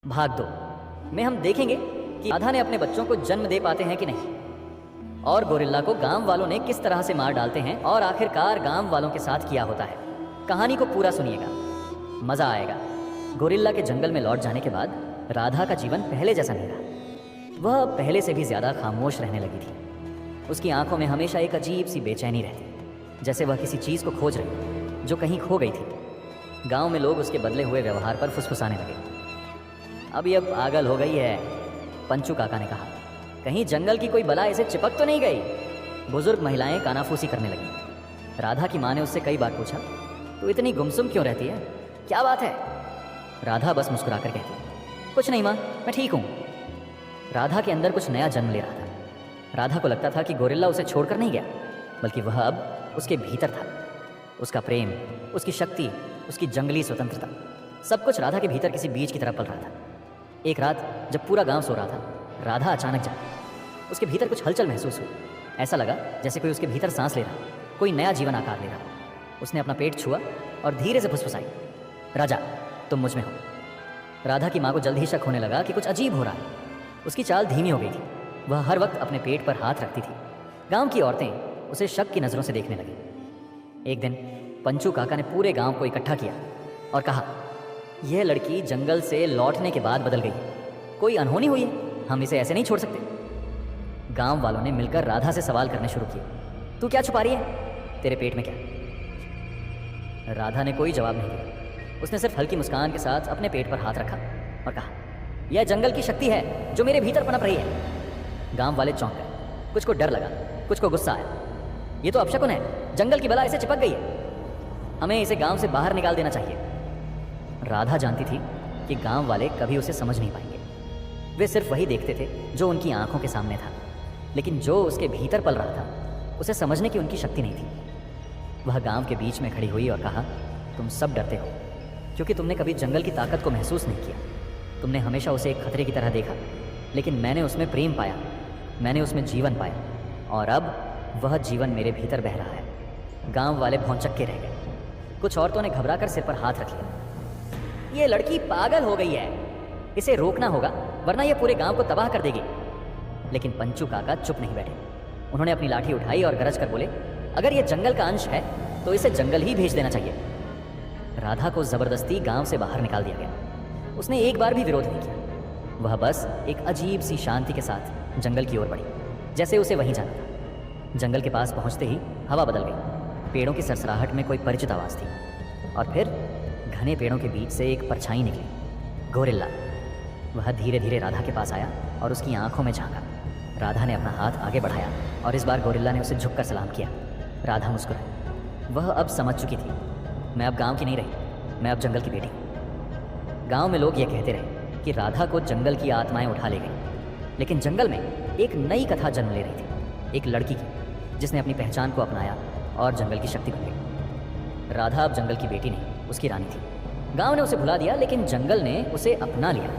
भाग दो में हम देखेंगे कि राधा ने अपने बच्चों को जन्म दे पाते हैं कि नहीं, और गोरिल्ला को गांव वालों ने किस तरह से मार डालते हैं और आखिरकार गांव वालों के साथ क्या होता है। कहानी को पूरा सुनिएगा, मजा आएगा। गोरिल्ला के जंगल में लौट जाने के बाद राधा का जीवन पहले जैसा नहीं रहा। वह पहले से भी ज्यादा खामोश रहने लगी थी। उसकी आंखों में हमेशा एक अजीब सी बेचैनी रहती, जैसे वह किसी चीज को खोज रही जो कहीं खो गई थी। गांव में लोग उसके बदले हुए व्यवहार पर फुसफुसाने लगे। अब ये पागल हो गई है, पंचू काका ने कहा। कहीं जंगल की कोई बला इसे चिपक तो नहीं गई। बुजुर्ग महिलाएं कानाफूसी करने लगी। राधा की माँ ने उससे कई बार पूछा, तू इतनी गुमसुम क्यों रहती है, क्या बात है? राधा बस मुस्कुराकर कहती, कुछ नहीं माँ, मैं ठीक हूँ। राधा के अंदर कुछ नया जन्म ले रहा था। राधा को लगता था कि गोरिल्ला उसे छोड़कर नहीं गया, बल्कि वह अब उसके भीतर था। उसका प्रेम, उसकी शक्ति, उसकी जंगली स्वतंत्रता, सब कुछ राधा के भीतर किसी बीज की तरह पल रहा था। एक रात जब पूरा गांव सो रहा था, राधा अचानक जागी। उसके भीतर कुछ हलचल महसूस हुई। ऐसा लगा जैसे कोई उसके भीतर सांस ले रहा, कोई नया जीवन आकार ले रहा। उसने अपना पेट छुआ और धीरे से फुसफुसाई, राजा तुम मुझ में हो। राधा की माँ को जल्द ही शक होने लगा कि कुछ अजीब हो रहा है। उसकी चाल धीमी हो गई थी। वह हर वक्त अपने पेट पर हाथ रखती थी। गांव की औरतें उसे शक की नज़रों से देखने लगी। एक दिन पंचू काका ने पूरे गांव को इकट्ठा किया और कहा, यह लड़की जंगल से लौटने के बाद बदल गई, कोई अनहोनी हुई है, हम इसे ऐसे नहीं छोड़ सकते। गांव वालों ने मिलकर राधा से सवाल करने शुरू किए, तू क्या छुपा रही है, तेरे पेट में क्या? राधा ने कोई जवाब नहीं दिया। उसने सिर्फ हल्की मुस्कान के साथ अपने पेट पर हाथ रखा और कहा, यह जंगल की शक्ति है जो मेरे भीतर पनप रही है। गांव वाले चौंक गए। कुछ को डर लगा, कुछ को गुस्सा आया। ये तो अपशकुन है, जंगल की बला इसे चिपक गई है, हमें इसे गांव से बाहर निकाल देना चाहिए। राधा जानती थी कि गांव वाले कभी उसे समझ नहीं पाएंगे। वे सिर्फ वही देखते थे जो उनकी आंखों के सामने था, लेकिन जो उसके भीतर पल रहा था उसे समझने की उनकी शक्ति नहीं थी। वह गांव के बीच में खड़ी हुई और कहा, तुम सब डरते हो क्योंकि तुमने कभी जंगल की ताकत को महसूस नहीं किया। तुमने हमेशा उसे एक खतरे की तरह देखा, लेकिन मैंने उसमें प्रेम पाया, मैंने उसमें जीवन पाया, और अब वह जीवन मेरे भीतर बह रहा है। गांव वाले भौंचक्के रह गए। कुछ औरतों ने घबराकर सिर पर हाथ रख लिया। ये लड़की पागल हो गई है, इसे रोकना होगा वरना यह पूरे गांव को तबाह कर देगी। लेकिन पंचू काका चुप नहीं बैठे। उन्होंने अपनी लाठी उठाई और गरज कर बोले, अगर यह जंगल का अंश है तो इसे जंगल ही भेज देना चाहिए। राधा को जबरदस्ती गांव से बाहर निकाल दिया गया। उसने एक बार भी विरोध नहीं किया। वह बस एक अजीब सी शांति के साथ जंगल की ओर बढ़ी, जैसे उसे वहीं जाना था। जंगल के पास पहुंचते ही हवा बदल गई। पेड़ों की सरसराहट में कोई परिचित आवाज थी, और फिर घने पेड़ों के बीच से एक परछाई निकली। गोरिल्ला। वह धीरे धीरे राधा के पास आया और उसकी आंखों में झांका। राधा ने अपना हाथ आगे बढ़ाया और इस बार गोरिल्ला ने उसे झुककर सलाम किया। राधा मुस्कुराई। वह अब समझ चुकी थी, मैं अब गांव की नहीं रही, मैं अब जंगल की बेटी हूँ। गांव में लोग यह कहते रहे कि राधा को जंगल की आत्माएं उठा ले गई, लेकिन जंगल में एक नई कथा जन्म ले रही थी, एक लड़की की जिसने अपनी पहचान को अपनाया और जंगल की शक्ति बन गई। राधा अब जंगल की बेटी नहीं, उसकी रानी थी। गांव ने उसे भुला दिया, लेकिन जंगल ने उसे अपना लिया।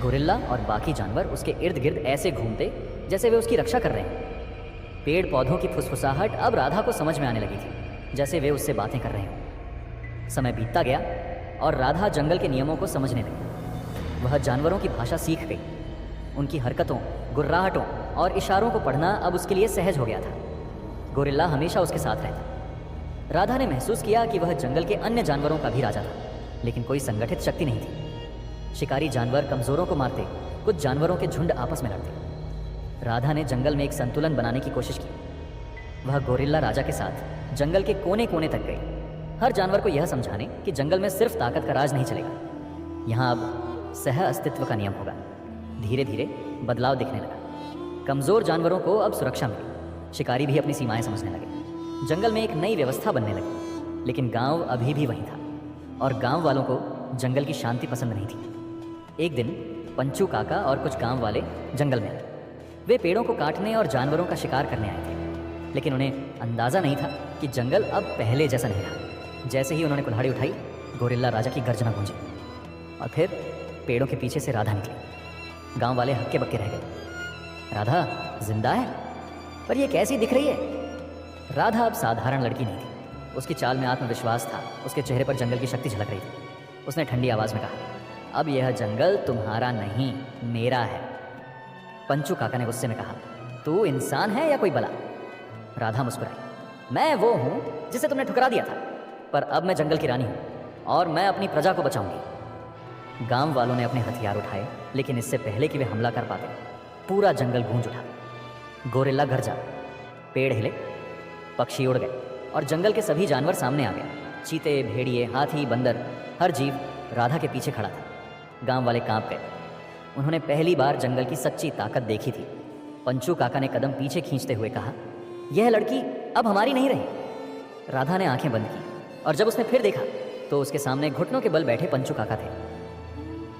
गोरिल्ला और बाकी जानवर उसके इर्द गिर्द ऐसे घूमते जैसे वे उसकी रक्षा कर रहे हैं। पेड़ पौधों की फुसफुसाहट अब राधा को समझ में आने लगी थी, जैसे वे उससे बातें कर रहे हों। समय बीतता गया और राधा जंगल के नियमों को समझने लगी। वह जानवरों की भाषा सीख गई। उनकी हरकतों, गुर्राहटों और इशारों को पढ़ना अब उसके लिए सहज हो गया था। गोरिल्ला हमेशा उसके साथ रहता। राधा ने महसूस किया कि वह जंगल के अन्य जानवरों का भी राजा था, लेकिन कोई संगठित शक्ति नहीं थी। शिकारी जानवर कमजोरों को मारते, कुछ जानवरों के झुंड आपस में लड़ते। राधा ने जंगल में एक संतुलन बनाने की कोशिश की। वह गोरिल्ला राजा के साथ जंगल के कोने कोने तक गई, हर जानवर को यह समझाने कि जंगल में सिर्फ ताकत का राज नहीं चलेगा, यहाँ अब सह अस्तित्व का नियम होगा। धीरे धीरे बदलाव दिखने लगा। कमजोर जानवरों को अब सुरक्षा मिली। शिकारी भी अपनी सीमाएं समझने लगे। जंगल में एक नई व्यवस्था बनने लगी, लेकिन गांव अभी भी वहीं था, और गांव वालों को जंगल की शांति पसंद नहीं थी। एक दिन पंचू काका और कुछ गांव वाले जंगल में आए। वे पेड़ों को काटने और जानवरों का शिकार करने आए थे, लेकिन उन्हें अंदाजा नहीं था कि जंगल अब पहले जैसा नहीं रहा। जैसे ही उन्होंने कुल्हाड़ी उठाई, गोरिल्ला राजा की गर्जना गूंजी, और फिर पेड़ों के पीछे से राधा निकली। गांव वाले हक्के बक्के रह गए। राधा जिंदा है, पर यह कैसी दिख रही है? राधा अब साधारण लड़की नहीं थी। उसकी चाल में आत्मविश्वास था। उसके चेहरे पर जंगल की शक्ति झलक रही थी। उसने ठंडी आवाज में कहा, अब यह जंगल तुम्हारा नहीं, मेरा है। पंचू काका ने गुस्से में कहा, तू इंसान है या कोई बला? राधा मुस्कुराई, मैं वो हूँ जिसे तुमने ठुकरा दिया था, पर अब मैं जंगल की रानी हूँ और मैं अपनी प्रजा को बचाऊंगी। गांव वालों ने अपने हथियार उठाए, लेकिन इससे पहले कि वे हमला कर पाते पूरा जंगल गूंज उठा। गोरिल्ला गरजा, पेड़ हिले, पक्षी उड़ गए और जंगल के सभी जानवर सामने आ गए। चीते, भेड़िए, हाथी, बंदर, हर जीव राधा के पीछे खड़ा था। गांव वाले कांप गए। उन्होंने पहली बार जंगल की सच्ची ताकत देखी थी। पंचू काका ने कदम पीछे खींचते हुए कहा, यह लड़की अब हमारी नहीं रही। राधा ने आंखें बंद की और जब उसने फिर देखा तो उसके सामने घुटनों के बल बैठे पंचू काका थे।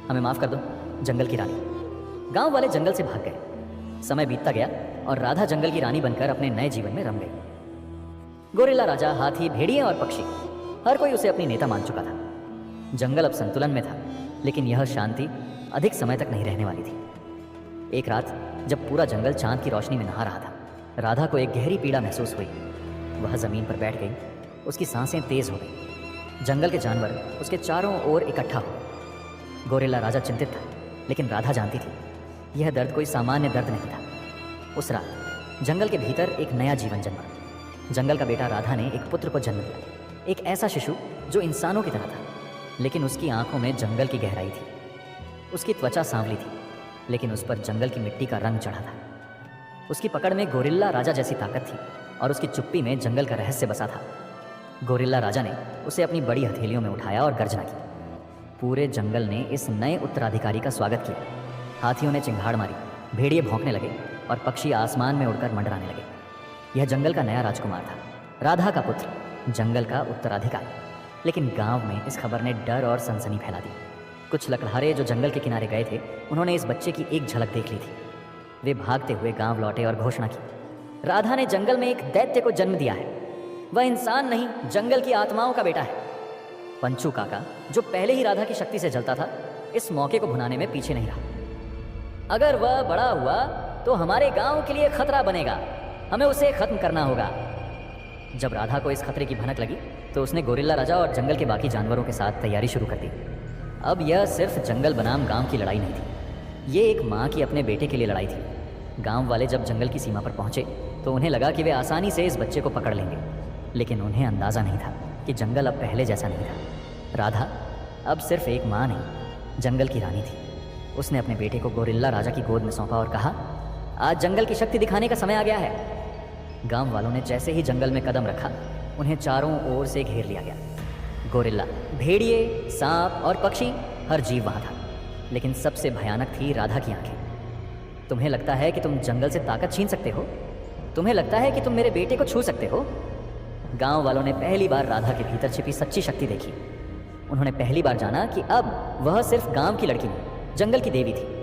हमें माफ कर दो जंगल की रानी। गांव वाले जंगल से भाग गए। समय बीतता गया और राधा जंगल की रानी बनकर अपने नए जीवन में रम गई। गोरिल्ला राजा, हाथी, भेड़िए और पक्षी, हर कोई उसे अपनी नेता मान चुका था। जंगल अब संतुलन में था, लेकिन यह शांति अधिक समय तक नहीं रहने वाली थी। एक रात जब पूरा जंगल चांद की रोशनी में नहा रहा था, राधा को एक गहरी पीड़ा महसूस हुई। वह जमीन पर बैठ गई। उसकी सांसें तेज हो गई। जंगल के जानवर उसके चारों ओर इकट्ठा हो गए। गोरिल्ला राजा चिंतित था, लेकिन राधा जानती थी यह दर्द कोई सामान्य दर्द नहीं था। उस रात जंगल के भीतर एक नया जीवन जन्मा। जंगल का बेटा राधा ने एक पुत्र को जन्म दिया, एक ऐसा शिशु जो इंसानों की तरह था, लेकिन उसकी आंखों में जंगल की गहराई थी। उसकी त्वचा सांवली थी, लेकिन उस पर जंगल की मिट्टी का रंग चढ़ा था। उसकी पकड़ में गोरिल्ला राजा जैसी ताकत थी और उसकी चुप्पी में जंगल का रहस्य बसा था। गोरिल्ला राजा ने उसे अपनी बड़ी हथेलियों में उठाया और गर्जना की। पूरे जंगल ने इस नए उत्तराधिकारी का स्वागत किया। हाथियों ने चिंगाड़ मारी, भेड़िए भौंकने लगे और पक्षी आसमान में उड़कर मंडराने लगे। यह जंगल का नया राजकुमार था, राधा का पुत्र, जंगल का उत्तराधिकारी। लेकिन गांव में इस खबर ने डर और सनसनी फैला दी। कुछ लकड़हारे जो जंगल के किनारे गए थे, उन्होंने इस बच्चे की एक झलक देख ली थी। वे भागते हुए गांव लौटे और घोषणा की, राधा ने जंगल में एक दैत्य को जन्म दिया है। वह इंसान नहीं, जंगल की आत्माओं का बेटा है। पंचू काका, जो पहले ही राधा की शक्ति से जलता था, इस मौके को भुनाने में पीछे नहीं रहा। अगर वह बड़ा हुआ तो हमारे गांव के लिए खतरा बनेगा, हमें उसे खत्म करना होगा। जब राधा को इस खतरे की भनक लगी तो उसने गोरिल्ला राजा और जंगल के बाकी जानवरों के साथ तैयारी शुरू कर दी। अब यह सिर्फ जंगल बनाम गांव की लड़ाई नहीं थी, ये एक माँ की अपने बेटे के लिए लड़ाई थी। गांव वाले जब जंगल की सीमा पर पहुंचे तो उन्हें लगा कि वे आसानी से इस बच्चे को पकड़ लेंगे, लेकिन उन्हें अंदाज़ा नहीं था कि जंगल अब पहले जैसा नहीं था। राधा अब सिर्फ एक माँ नहीं, जंगल की रानी थी। उसने अपने बेटे को गोरिल्ला राजा की गोद में सौंपा और कहा, आज जंगल की शक्ति दिखाने का समय आ गया है। गांव वालों ने जैसे ही जंगल में कदम रखा, उन्हें चारों ओर से घेर लिया गया। गोरिल्ला, भेड़िए, सांप और पक्षी, हर जीव वहां था, लेकिन सबसे भयानक थी राधा की आंखें। तुम्हें लगता है कि तुम जंगल से ताकत छीन सकते हो? तुम्हें लगता है कि तुम मेरे बेटे को छू सकते हो? गांव वालों ने पहली बार राधा के भीतर छिपी सच्ची शक्ति देखी। उन्होंने पहली बार जाना कि अब वह सिर्फ गांव की लड़की नहीं, जंगल की देवी थी।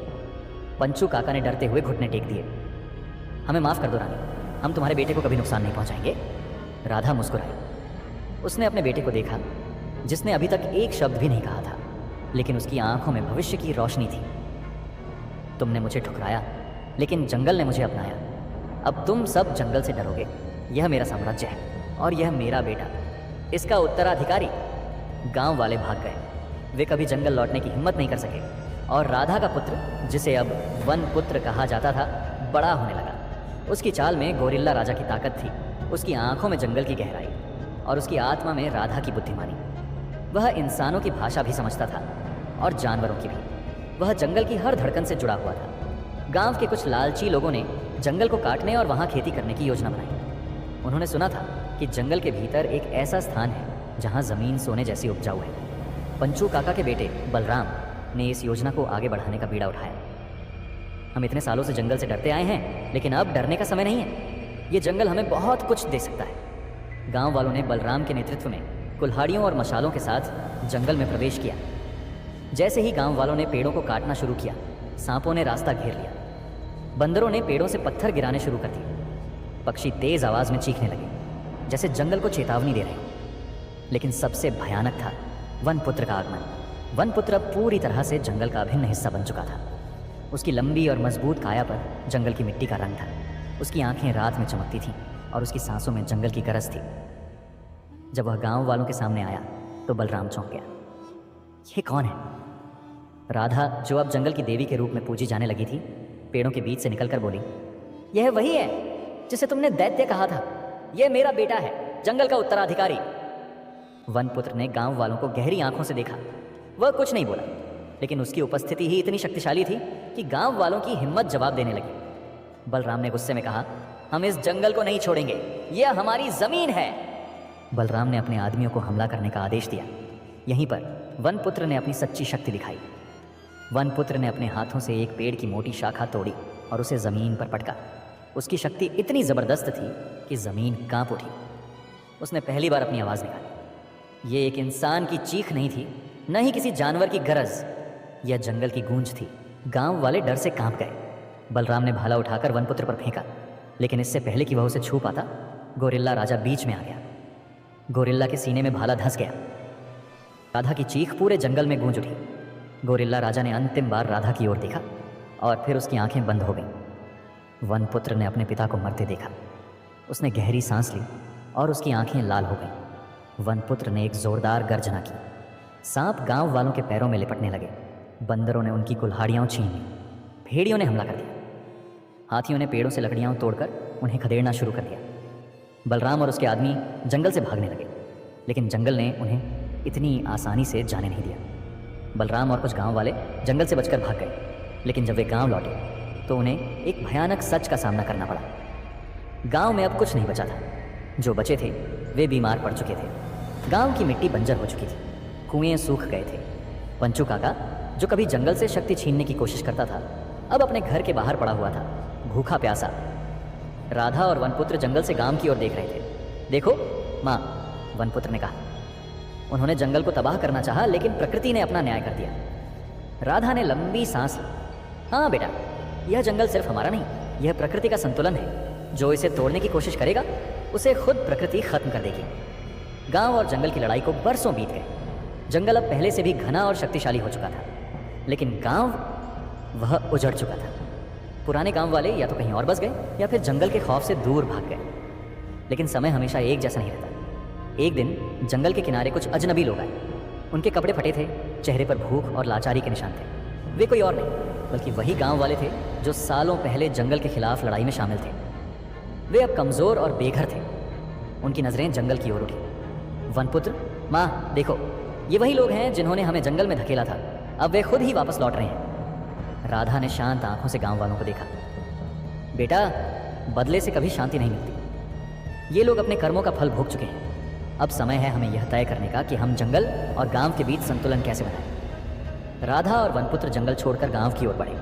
पंचू काका ने डरते हुए घुटने टेक दिए। हमें माफ कर दो रानी, हम तुम्हारे बेटे को कभी नुकसान नहीं पहुंचाएंगे। राधा मुस्कुराई। उसने अपने बेटे को देखा, जिसने अभी तक एक शब्द भी नहीं कहा था, लेकिन उसकी आंखों में भविष्य की रोशनी थी। तुमने मुझे ठुकराया, लेकिन जंगल ने मुझे अपनाया। अब तुम सब जंगल से डरोगे। यह मेरा साम्राज्य है और यह मेरा बेटा, इसका उत्तराधिकारी। गांव वाले भाग गए। वे कभी जंगल लौटने की हिम्मत नहीं कर सके और राधा का पुत्र, जिसे अब वन पुत्र कहा जाता था, बड़ा होने लगा। उसकी चाल में गोरिल्ला राजा की ताकत थी, उसकी आंखों में जंगल की गहराई और उसकी आत्मा में राधा की बुद्धिमानी। वह इंसानों की भाषा भी समझता था और जानवरों की भी। वह जंगल की हर धड़कन से जुड़ा हुआ था। गांव के कुछ लालची लोगों ने जंगल को काटने और वहां खेती करने की योजना बनाई। उन्होंने सुना था कि जंगल के भीतर एक ऐसा स्थान है जहां जमीन सोने जैसी उपजाऊ है। पंचू काका के बेटे बलराम ने इस योजना को आगे बढ़ाने का बीड़ा उठाया। हम इतने सालों से जंगल से डरते आए हैं, लेकिन अब डरने का समय नहीं है। ये जंगल हमें बहुत कुछ दे सकता है। गांव वालों ने बलराम के नेतृत्व में कुल्हाड़ियों और मशालों के साथ जंगल में प्रवेश किया। जैसे ही गांव वालों ने पेड़ों को काटना शुरू किया, सांपों ने रास्ता घेर लिया। बंदरों ने पेड़ों से पत्थर गिराने शुरू कर दिए। पक्षी तेज आवाज में चीखने लगे, जैसे जंगल को चेतावनी दे रहे हों। लेकिन सबसे भयानक था वनपुत्र का आगमन। वनपुत्र अब पूरी तरह से जंगल का अभिन्न हिस्सा बन चुका था। उसकी लंबी और मजबूत काया पर जंगल की मिट्टी का रंग था। उसकी आंखें रात में चमकती थीं और उसकी सांसों में जंगल की गरज थी। जब वह गांव वालों के सामने आया तो बलराम चौंक गया। ये कौन है? राधा, जो अब जंगल की देवी के रूप में पूजी जाने लगी थी, पेड़ों के बीच से निकलकर बोली, यह वही है जिसे तुमने दैत्य कहा था। यह मेरा बेटा है, जंगल का उत्तराधिकारी। वनपुत्र ने गांव वालों को गहरी आंखों से देखा। वह कुछ नहीं बोला, लेकिन उसकी उपस्थिति ही इतनी शक्तिशाली थी कि गांव वालों की हिम्मत जवाब देने लगी। बलराम ने गुस्से में कहा, हम इस जंगल को नहीं छोड़ेंगे, यह हमारी जमीन है। बलराम ने अपने आदमियों को हमला करने का आदेश दिया। यहीं पर वनपुत्र ने अपनी सच्ची शक्ति दिखाई। वनपुत्र ने अपने हाथों से एक पेड़ की मोटी शाखा तोड़ी और उसे जमीन पर पटका। उसकी शक्ति इतनी जबरदस्त थी कि जमीन कांप उठी। उसने पहली बार अपनी आवाज निकाली। ये एक इंसान की चीख नहीं थी, न ही किसी जानवर की गरज। यह जंगल की गूंज थी। गांव वाले डर से कांप गए। बलराम ने भाला उठाकर वनपुत्र पर फेंका, लेकिन इससे पहले कि वह उसे छू पाता, गोरिल्ला राजा बीच में आ गया। गोरिल्ला के सीने में भाला धंस गया। राधा की चीख पूरे जंगल में गूंज उठी। गोरिल्ला राजा ने अंतिम बार राधा की ओर देखा और फिर उसकी आंखें बंद हो गईं। वनपुत्र ने अपने पिता को मरते देखा। उसने गहरी सांस ली और उसकी आंखें लाल हो गईं। वनपुत्र ने एक जोरदार गर्जना की। सांप गांव वालों के पैरों में लिपटने लगे। बंदरों ने उनकी कुल्हाड़ियाँ छीन ली। भेड़ियों ने हमला कर दिया। हाथियों ने पेड़ों से लकड़ियाँ तोड़कर उन्हें खदेड़ना शुरू कर दिया। बलराम और उसके आदमी जंगल से भागने लगे, लेकिन जंगल ने उन्हें इतनी आसानी से जाने नहीं दिया। बलराम और कुछ गांव वाले जंगल से बचकर भाग गए, लेकिन जब वे गांव लौटे तो उन्हें एक भयानक सच का सामना करना पड़ा। गांव में अब कुछ नहीं बचा था। जो बचे थे वे बीमार पड़ चुके थे। गांव की मिट्टी बंजर हो चुकी थी। कुएं सूख गए थे। पंचू काका, जो कभी जंगल से शक्ति छीनने की कोशिश करता था, अब अपने घर के बाहर पड़ा हुआ था, भूखा प्यासा। राधा और वनपुत्र जंगल से गांव की ओर देख रहे थे। देखो माँ, वनपुत्र ने कहा। उन्होंने जंगल को तबाह करना चाहा, लेकिन प्रकृति ने अपना न्याय कर दिया। राधा ने लंबी सांस ली। हाँ बेटा, यह जंगल सिर्फ हमारा नहीं, यह प्रकृति का संतुलन है। जो इसे तोड़ने की कोशिश करेगा, उसे खुद प्रकृति खत्म कर देगी। गांव और जंगल की लड़ाई को बरसों बीत गए। जंगल अब पहले से भी घना और शक्तिशाली हो चुका था, लेकिन गांव वह उजड़ चुका था। पुराने गांव वाले या तो कहीं और बस गए या फिर जंगल के खौफ से दूर भाग गए। लेकिन समय हमेशा एक जैसा नहीं रहता। एक दिन जंगल के किनारे कुछ अजनबी लोग आए। उनके कपड़े फटे थे, चेहरे पर भूख और लाचारी के निशान थे। वे कोई और नहीं बल्कि वही गांव वाले थे जो सालों पहले जंगल के खिलाफ लड़ाई में शामिल थे। वे अब कमज़ोर और बेघर थे। उनकी नज़रें जंगल की ओर उठी। वनपुत्र, माँ देखो, ये वही लोग हैं जिन्होंने हमें जंगल में धकेला था। अब वे खुद ही वापस लौट रहे हैं। राधा ने शांत आंखों से गांव वालों को देखा। बेटा, बदले से कभी शांति नहीं मिलती। ये लोग अपने कर्मों का फल भोग चुके हैं। अब समय है हमें यह तय करने का कि हम जंगल और गांव के बीच संतुलन कैसे बनाएं। राधा और वनपुत्र जंगल छोड़कर गांव की ओर बढ़े।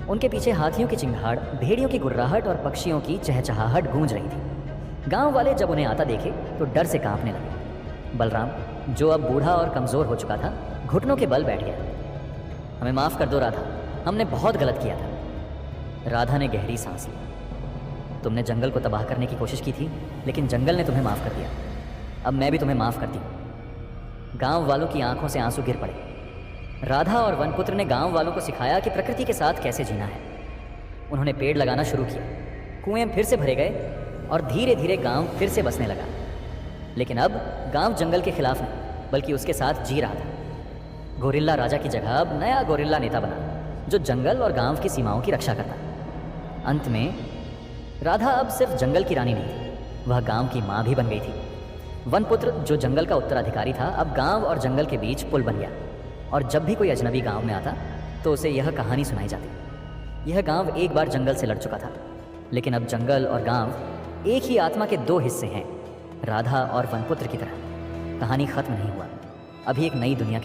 उनके पीछे हाथियों की चिंगाड़, भेड़ियों की गुर्राहट और पक्षियों की चहचहाहट गूंज रही थी। गांव वाले जब उन्हें आता देखे तो डर से कांपने लगे। बलराम, जो अब बूढ़ा और कमज़ोर हो चुका था, घुटनों के बल बैठ गया। हमें माफ़ कर दो राधा, हमने बहुत गलत किया था। राधा ने गहरी सांस ली। तुमने जंगल को तबाह करने की कोशिश की थी, लेकिन जंगल ने तुम्हें माफ़ कर दिया। अब मैं भी तुम्हें माफ़ करती हूँ। गांव वालों की आंखों से आंसू गिर पड़े। राधा और वनपुत्र ने गांव वालों को सिखाया कि प्रकृति के साथ कैसे जीना है। उन्होंने पेड़ लगाना शुरू किया। कुएं फिर से भरे गए और धीरे धीरे गांव फिर से बसने लगा। लेकिन अब गांव जंगल के खिलाफ नहीं, बल्कि उसके साथ जी रहा था। गोरिल्ला राजा की जगह अब नया गोरिल्ला नेता बना, जो जंगल और गांव की सीमाओं की रक्षा करता। अंत में राधा अब सिर्फ जंगल की रानी नहीं थी, वह गांव की माँ भी बन गई थी। वनपुत्र, जो जंगल का उत्तराधिकारी था, अब गांव और जंगल के बीच पुल बन गया। और जब भी कोई अजनबी गांव में आता तो उसे यह कहानी सुनाई जाती। यह गांव एक बार जंगल से लड़ चुका था, लेकिन अब जंगल और गांव एक ही आत्मा के दो हिस्से हैं। राधा और वनपुत्र की तरह कहानी खत्म नहीं हुआ। अभी एक नई दुनिया की